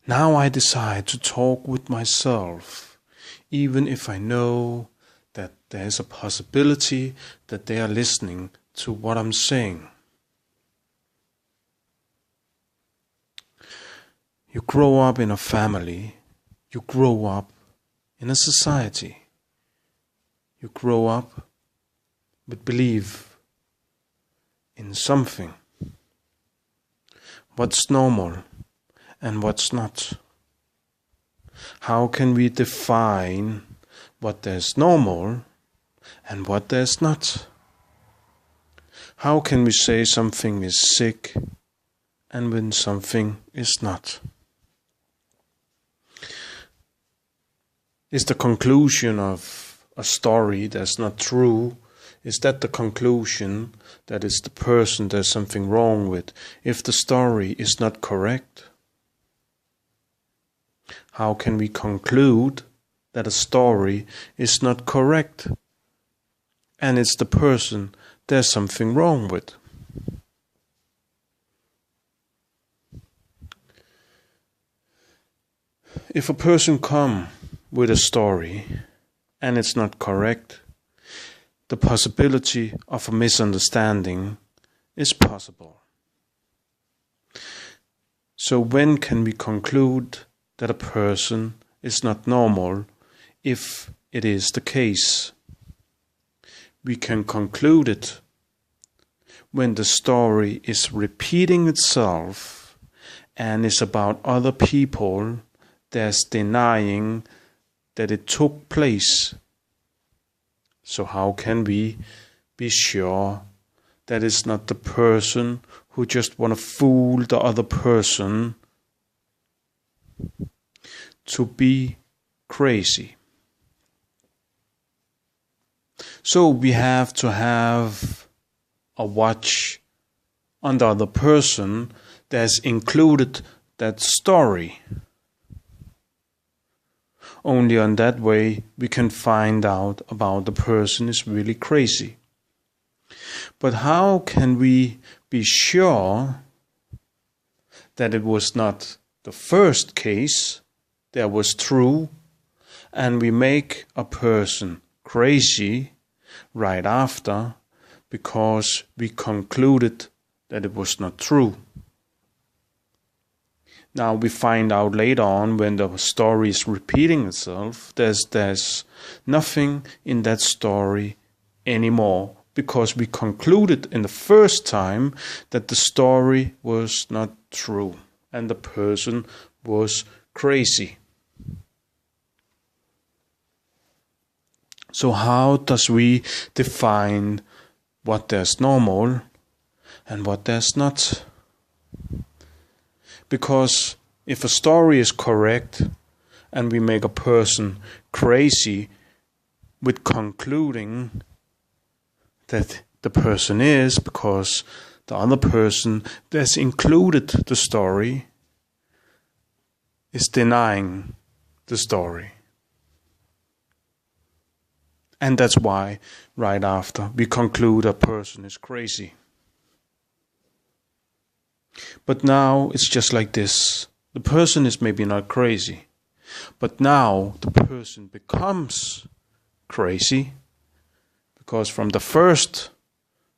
Now I decide to talk with myself, even if I know that there's a possibility that they are listening to what I'm saying. You grow up in a family, you grow up in a society, you grow up with belief in something. What's normal and what's not? How can we define what there's normal and what there's not? How can we say something is sick and when something is not? Is the conclusion of a story that's not true, is that the conclusion that it's the person there's something wrong with, if the story is not correct? How can we conclude that a story is not correct and it's the person there's something wrong with? If a person comes with a story and it's not correct, the possibility of a misunderstanding is possible. So when can we conclude that a person is not normal if it is the case? We can conclude it when the story is repeating itself and is about other people that's denying that it took place. So how can we be sure that it's not the person who just want to fool the other person to be crazy? So we have to have a watch on the other person that's included that story. Only on that way we can find out about the person is really crazy. But how can we be sure that it was not the first case that was true and we make a person crazy right after because we concluded that it was not true? Now we find out later on when the story is repeating itself, there's nothing in that story anymore because we concluded in the first time that the story was not true and the person was crazy. So how does we define what there's normal and what there's not? Because if a story is correct and we make a person crazy with concluding that the person is because the other person that's included the story is denying the story. And that's why right after we conclude a person is crazy. But now it's just like this. The person is maybe not crazy, but now the person becomes crazy because from the first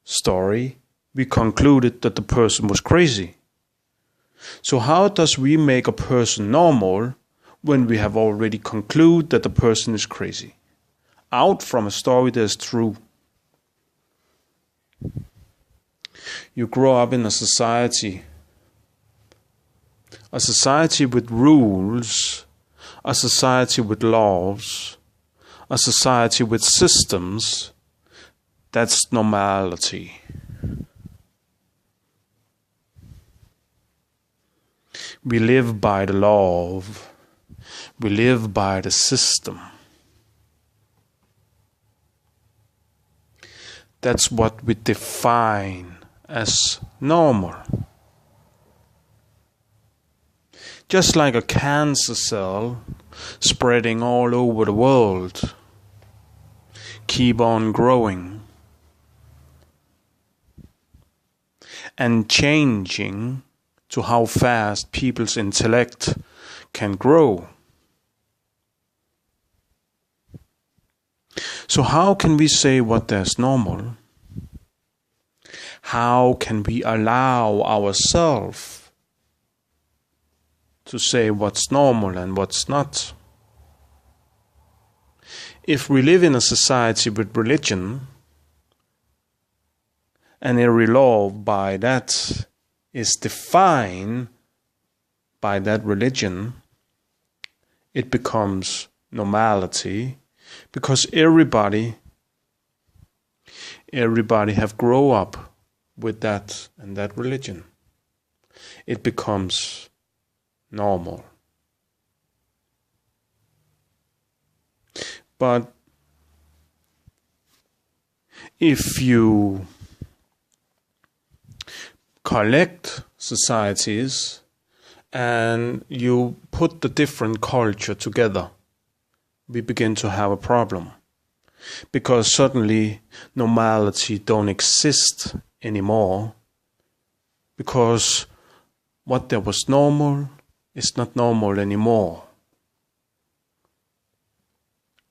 story we concluded that the person was crazy. So how does we make a person normal when we have already concluded that the person is crazy? Out from a story that's true. You grow up in a society with rules, a society with laws, a society with systems. That's normality. We live by the law. We live by the system. That's what we define as normal. Just like a cancer cell spreading all over the world, keep on growing and changing to how fast people's intellect can grow. So how can we say what is normal? How can we allow ourselves to say what's normal and what's not? If we live in a society with religion, and every law by that is defined by that religion, it becomes normality, because everybody have grown up with that and that religion. It becomes normal. But if you collect societies and you put the different culture together, we begin to have a problem, because suddenly normality don't exist anymore, because what that was normal is not normal anymore,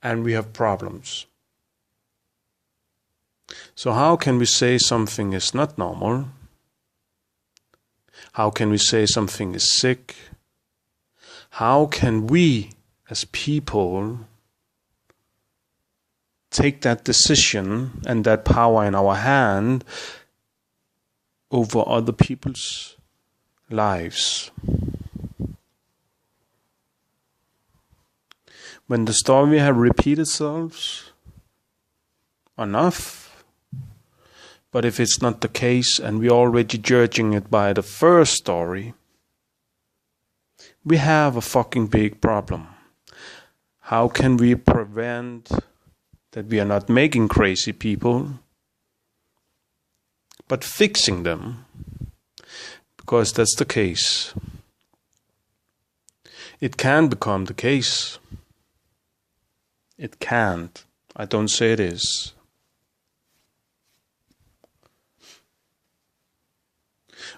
and we have problems. So how can we say something is not normal? How can we say something is sick? How can we as people take that decision and that power in our hand over other people's lives? When the story have repeated itself enough, but if it's not the case and we're already judging it by the first story, we have a fucking big problem. How can we prevent that we are not making crazy people, but fixing them? Because that's the case. It can become the case. It can't. I don't say it is.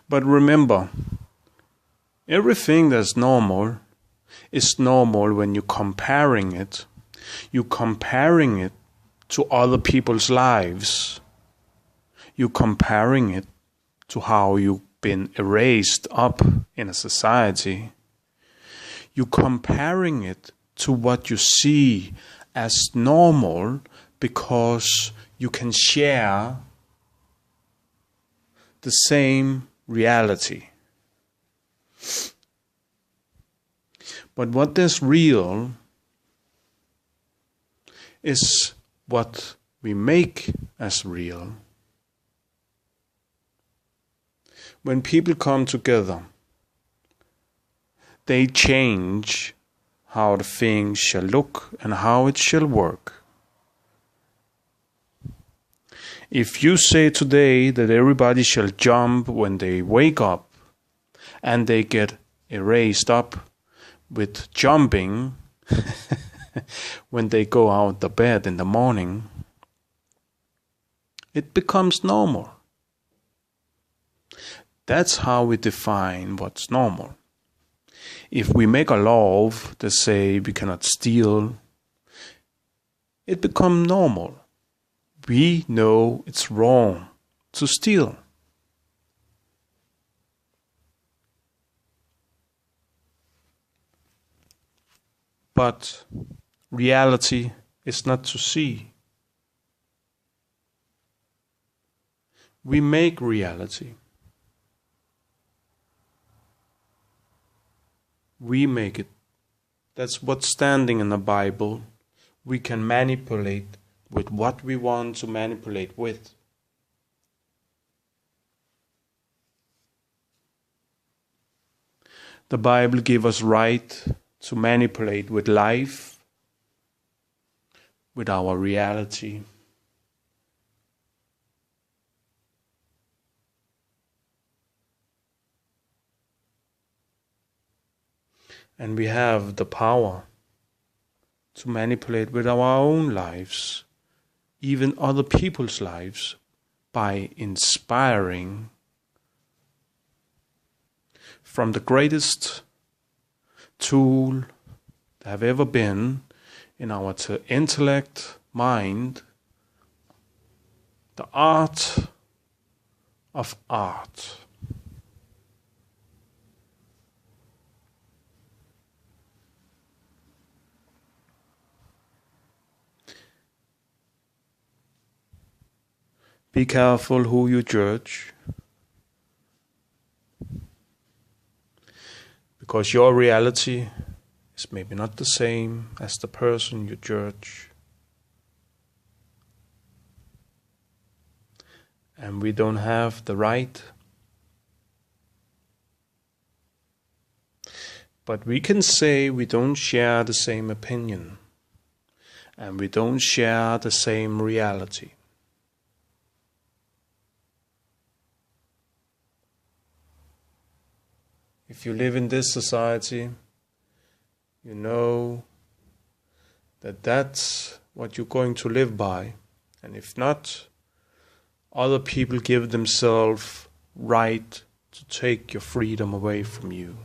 But remember, everything that's normal is normal when you're comparing it. You're comparing it to other people's lives. You're comparing it to how you've been raised up in a society. You're comparing it to what you see as normal because you can share the same reality. But what is real is what we make as real. When people come together, they change how the thing shall look and how it shall work. If you say today that everybody shall jump when they wake up and they get erased up with jumping when they go out the bed in the morning, it becomes normal. That's how we define what's normal. If we make a law that say we cannot steal, it becomes normal. We know it's wrong to steal. But reality is not to see. We make reality. We make it. That's what's standing in the Bible. We can manipulate with what we want to manipulate with. The Bible gives us right to manipulate with life, with our reality. And we have the power to manipulate with our own lives, even other people's lives, by inspiring from the greatest tool that have ever been in our intellect, mind, the art of art. Be careful who you judge, because your reality is maybe not the same as the person you judge. And we don't have the right, but we can say we don't share the same opinion, and we don't share the same reality. If you live in this society, you know that that's what you're going to live by. And if not, other people give themselves right to take your freedom away from you.